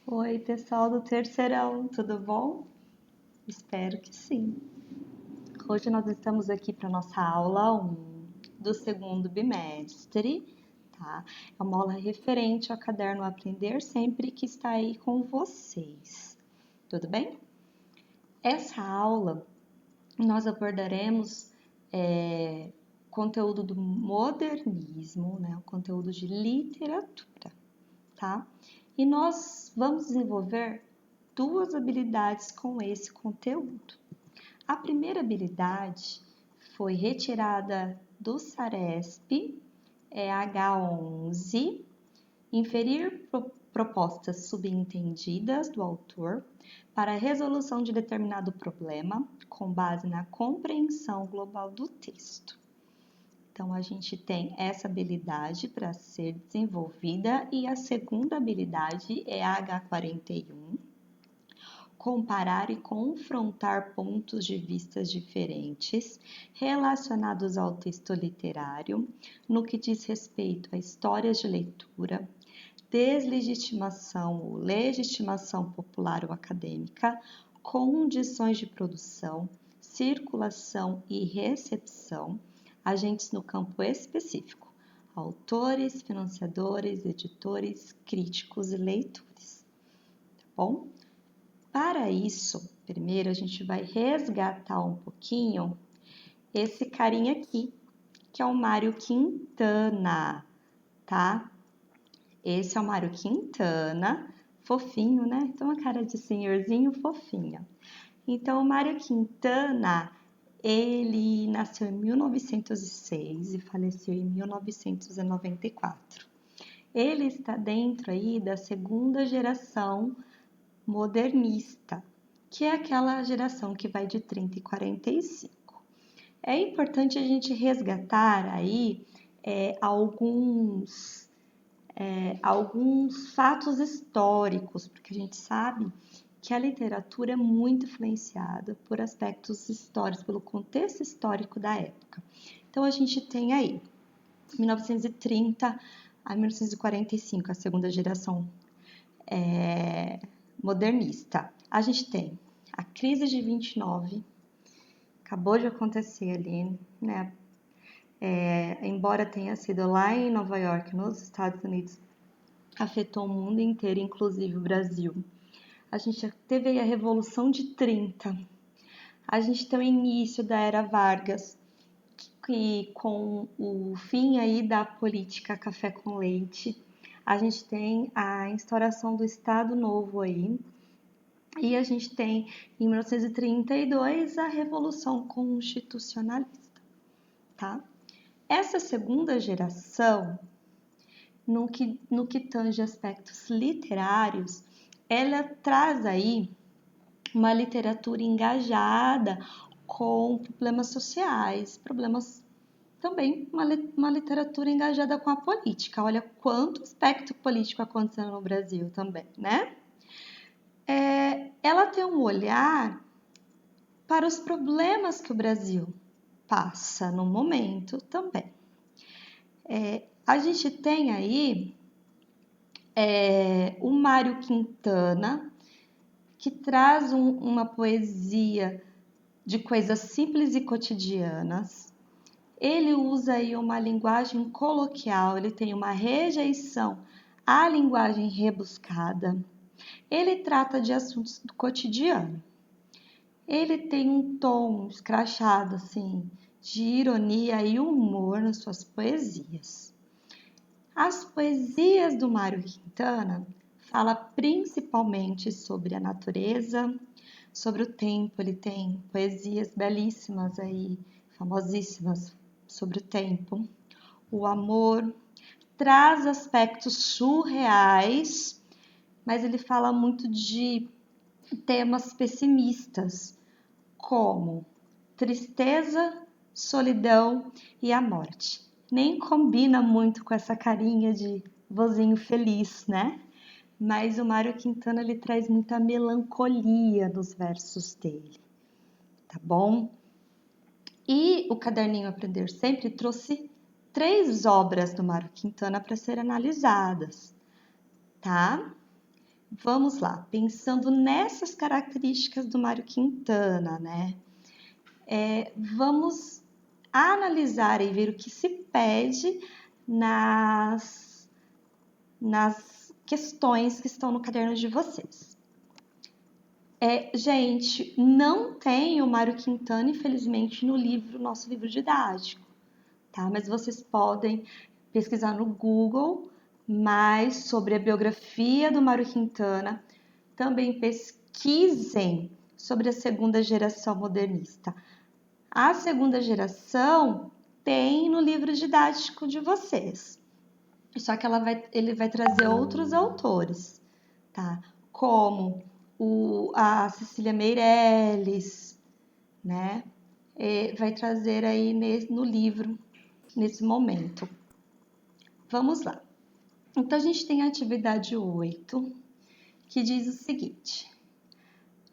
Oi, pessoal do terceirão, tudo bom? Espero que sim. Hoje nós estamos aqui para nossa aula 1 do segundo bimestre, tá? É uma aula referente ao caderno Aprender Sempre que está aí com vocês, tudo bem? Essa aula nós abordaremos conteúdo do modernismo, né? O conteúdo de literatura, tá? E nós vamos desenvolver duas habilidades com esse conteúdo. A primeira habilidade foi retirada do SARESP, é H11, inferir propostas subentendidas do autor para a resolução de determinado problema com base na compreensão global do texto. Então, a gente tem essa habilidade para ser desenvolvida e a segunda habilidade é a H41, comparar e confrontar pontos de vista diferentes relacionados ao texto literário no que diz respeito a histórias de leitura, deslegitimação ou legitimação popular ou acadêmica, condições de produção, circulação e recepção, agentes no campo específico, autores, financiadores, editores, críticos e leitores. Tá bom? Para isso, primeiro a gente vai resgatar um pouquinho esse carinha aqui, que é o Mário Quintana, tá? Esse é o Mário Quintana, fofinho, né? Então, a cara de senhorzinho fofinha. Então, o Mário Quintana, ele nasceu em 1906 e faleceu em 1994. Ele está dentro aí da segunda geração modernista, que é aquela geração que vai de 30 e 45. É importante a gente resgatar aí alguns fatos históricos, porque a gente sabe que a literatura é muito influenciada por aspectos históricos, pelo contexto histórico da época. Então, a gente tem aí 1930 a 1945, a segunda geração modernista. A gente tem a crise de 29, acabou de acontecer ali, né? Embora tenha sido lá em Nova York, nos Estados Unidos, afetou o mundo inteiro, inclusive o Brasil. A gente já teve aí a Revolução de 30, a gente tem o início da Era Vargas, que com o fim aí da política café com leite, a gente tem a instauração do Estado Novo aí, e a gente tem, em 1932, a Revolução Constitucionalista, tá? Essa segunda geração, no que tange aspectos literários, ela traz aí uma literatura engajada com problemas sociais, problemas também, uma literatura engajada com a política. Olha quanto aspecto político acontecendo no Brasil também, né? Ela tem um olhar para os problemas que o Brasil passa no momento também. A gente tem aí o Mário Quintana, que traz uma poesia de coisas simples e cotidianas. Ele usa aí uma linguagem coloquial, ele tem uma rejeição à linguagem rebuscada. Ele trata de assuntos do cotidiano. Ele tem um tom escrachado, assim, de ironia e humor nas suas poesias. As poesias do Mário Quintana falam principalmente sobre a natureza, sobre o tempo. Ele tem poesias belíssimas aí, famosíssimas sobre o tempo, o amor, traz aspectos surreais, mas ele fala muito de temas pessimistas, como tristeza, solidão e a morte. Nem combina muito com essa carinha de vozinho feliz, né? Mas o Mário Quintana, ele traz muita melancolia nos versos dele, tá bom? E o Caderninho Aprender Sempre trouxe 3 obras do Mário Quintana para serem analisadas, tá? Vamos lá, pensando nessas características do Mário Quintana, né? Vamos analisar e ver o que se pede nas questões que estão no caderno de vocês. Gente, não tem o Mário Quintana, infelizmente, no nosso livro didático, tá? Mas vocês podem pesquisar no Google mais sobre a biografia do Mário Quintana. Também pesquisem sobre a segunda geração modernista. A segunda geração tem no livro didático de vocês, só que ele vai trazer outros autores, tá? Como a Cecília Meirelles, né? Vai trazer aí no livro, nesse momento. Vamos lá. Então, a gente tem a atividade 8, que diz o seguinte: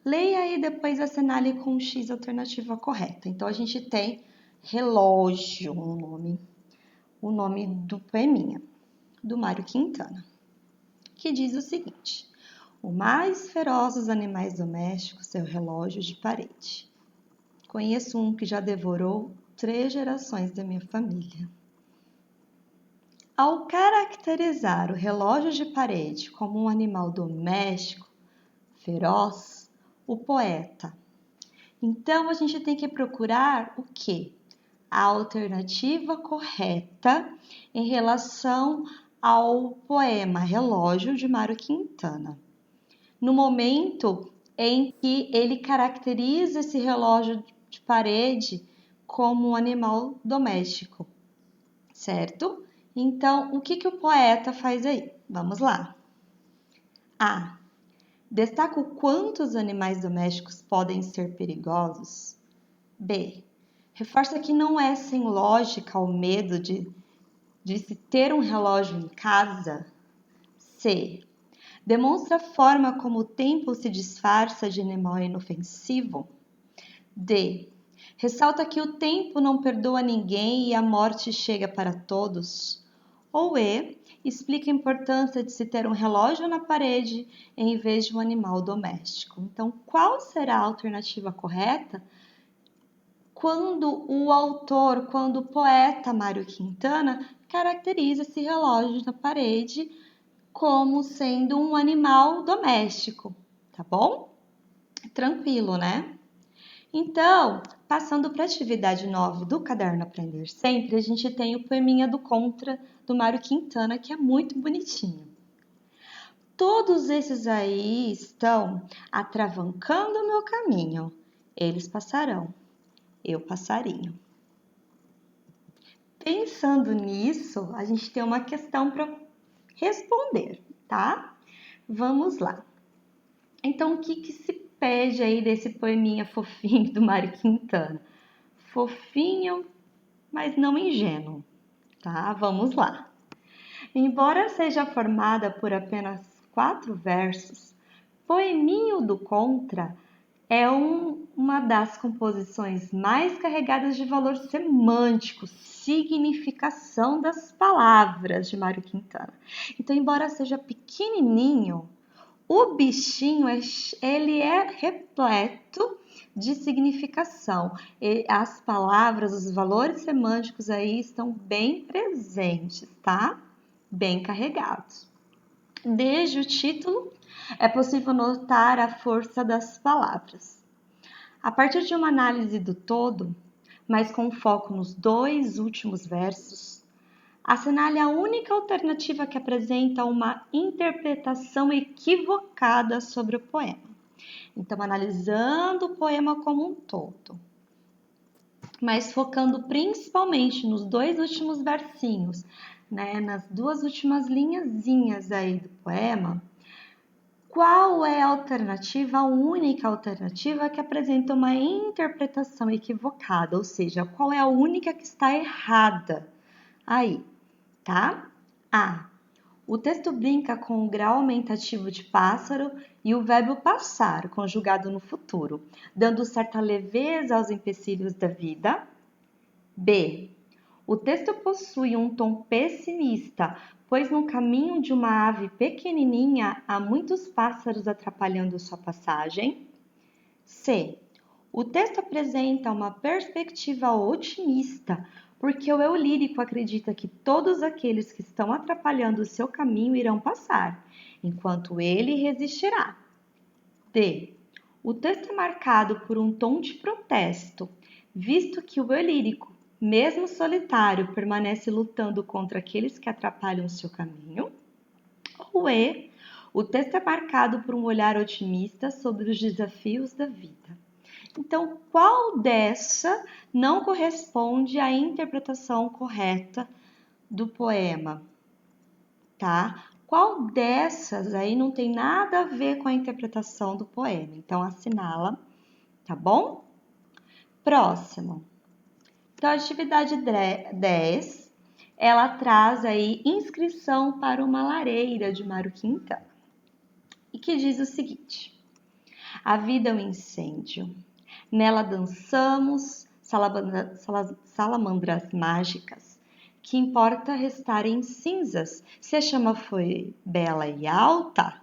leia e depois assinale com X a alternativa correta. Então, a gente tem relógio o nome do poeminha, do Mário Quintana, que diz o seguinte: o mais feroz dos animais domésticos é o relógio de parede. Conheço um que já devorou 3 gerações da minha família. Ao caracterizar o relógio de parede como um animal doméstico, feroz, o poeta. Então, a gente tem que procurar o quê? A alternativa correta em relação ao poema Relógio de Mário Quintana. No momento em que ele caracteriza esse relógio de parede como um animal doméstico, certo? Então, o que o poeta faz aí? Vamos lá. A. Destaca o quanto os animais domésticos podem ser perigosos. B. Reforça que não é sem lógica o medo de se ter um relógio em casa. C. Demonstra a forma como o tempo se disfarça de animal inofensivo. D. Ressalta que o tempo não perdoa ninguém e a morte chega para todos. Ou E. Explica a importância de se ter um relógio na parede em vez de um animal doméstico. Então, qual será a alternativa correta? Quando o poeta Mário Quintana caracteriza esse relógio na parede como sendo um animal doméstico, tá bom? Tranquilo, né? Então, passando para a atividade 9 do Caderno Aprender Sempre, a gente tem o poeminha do Contra, do Mário Quintana, que é muito bonitinho. Todos esses aí estão atravancando o meu caminho. Eles passarão, eu passarinho. Pensando nisso, a gente tem uma questão para responder, tá? Vamos lá. Então, o que se pede aí desse poeminha fofinho do Mário Quintana? Fofinho, mas não ingênuo, tá? Vamos lá. Embora seja formada por apenas 4 versos, Poeminho do Contra é uma das composições mais carregadas de valor semântico, significação das palavras de Mário Quintana. Então, embora seja pequenininho, o bichinho ele é repleto de significação. As palavras, os valores semânticos aí estão bem presentes, tá? Bem carregados. Desde o título, é possível notar a força das palavras. A partir de uma análise do todo, mas com foco nos 2 últimos versos, assinale a única alternativa que apresenta uma interpretação equivocada sobre o poema. Então, analisando o poema como um todo, mas focando principalmente nos 2 últimos versinhos, né, nas 2 últimas linhazinhas aí do poema, qual é a alternativa, a única alternativa que apresenta uma interpretação equivocada, ou seja, qual é a única que está errada aí, tá? A. O texto brinca com o grau aumentativo de pássaro e o verbo passar, conjugado no futuro, dando certa leveza aos empecilhos da vida. B. O texto possui um tom pessimista, pois no caminho de uma ave pequenininha há muitos pássaros atrapalhando sua passagem. C. O texto apresenta uma perspectiva otimista, porque o eu lírico acredita que todos aqueles que estão atrapalhando o seu caminho irão passar, enquanto ele resistirá. D. O texto é marcado por um tom de protesto, visto que o eu lírico, mesmo solitário, permanece lutando contra aqueles que atrapalham o seu caminho. Ou E. O texto é marcado por um olhar otimista sobre os desafios da vida. Então, qual dessa não corresponde à interpretação correta do poema? Tá? Qual dessas aí não tem nada a ver com a interpretação do poema? Então, assinala, tá bom? Próximo. Então, a atividade 10, ela traz aí inscrição para uma lareira de Mário Quintana. E que diz o seguinte: a vida é um incêndio. Nela dançamos salamandras mágicas. Que importa restarem cinzas, se a chama foi bela e alta?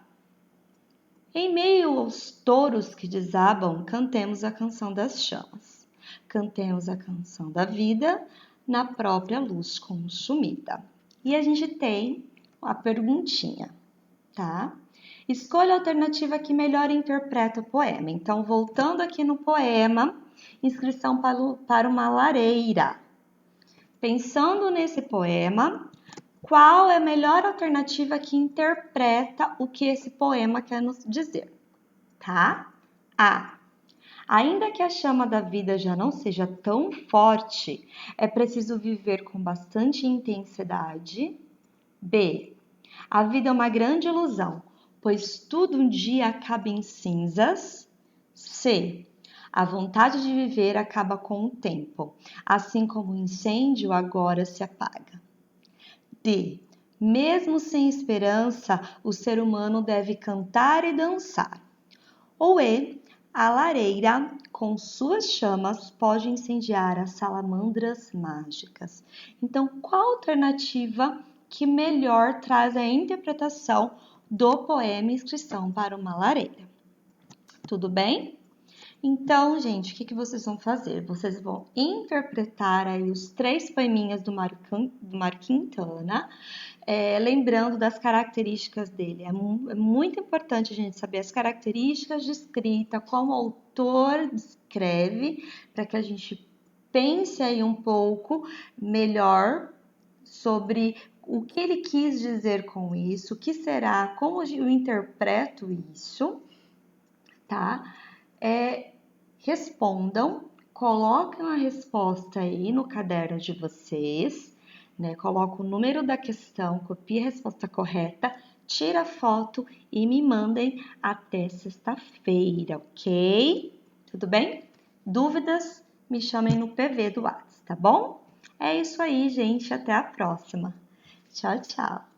Em meio aos touros que desabam, cantemos a canção das chamas. Cantemos a canção da vida na própria luz consumida. E a gente tem a perguntinha, tá? Escolha a alternativa que melhor interpreta o poema. Então, voltando aqui no poema, inscrição para uma lareira. Pensando nesse poema, qual é a melhor alternativa que interpreta o que esse poema quer nos dizer? Tá? A. Ainda que a chama da vida já não seja tão forte, é preciso viver com bastante intensidade. B. A vida é uma grande ilusão, pois tudo um dia acaba em cinzas. C. A vontade de viver acaba com o tempo, assim como o incêndio agora se apaga. D. Mesmo sem esperança, o ser humano deve cantar e dançar. Ou E. A lareira, com suas chamas, pode incendiar as salamandras mágicas. Então, qual alternativa que melhor traz a interpretação do poema Inscrição para uma Lareira? Tudo bem? Então, gente, o que vocês vão fazer? Vocês vão interpretar aí os 3 poeminhas do Mário Quintana, lembrando das características dele. É muito importante a gente saber as características de escrita, como o autor descreve, para que a gente pense aí um pouco melhor sobre o que ele quis dizer com isso, o que será, como eu interpreto isso, tá? Respondam, coloquem a resposta aí no caderno de vocês, né? Coloca o número da questão, copie a resposta correta, tira a foto e me mandem até sexta-feira, ok? Tudo bem? Dúvidas? Me chamem no PV do WhatsApp, tá bom? É isso aí, gente. Até a próxima. Tchau, tchau.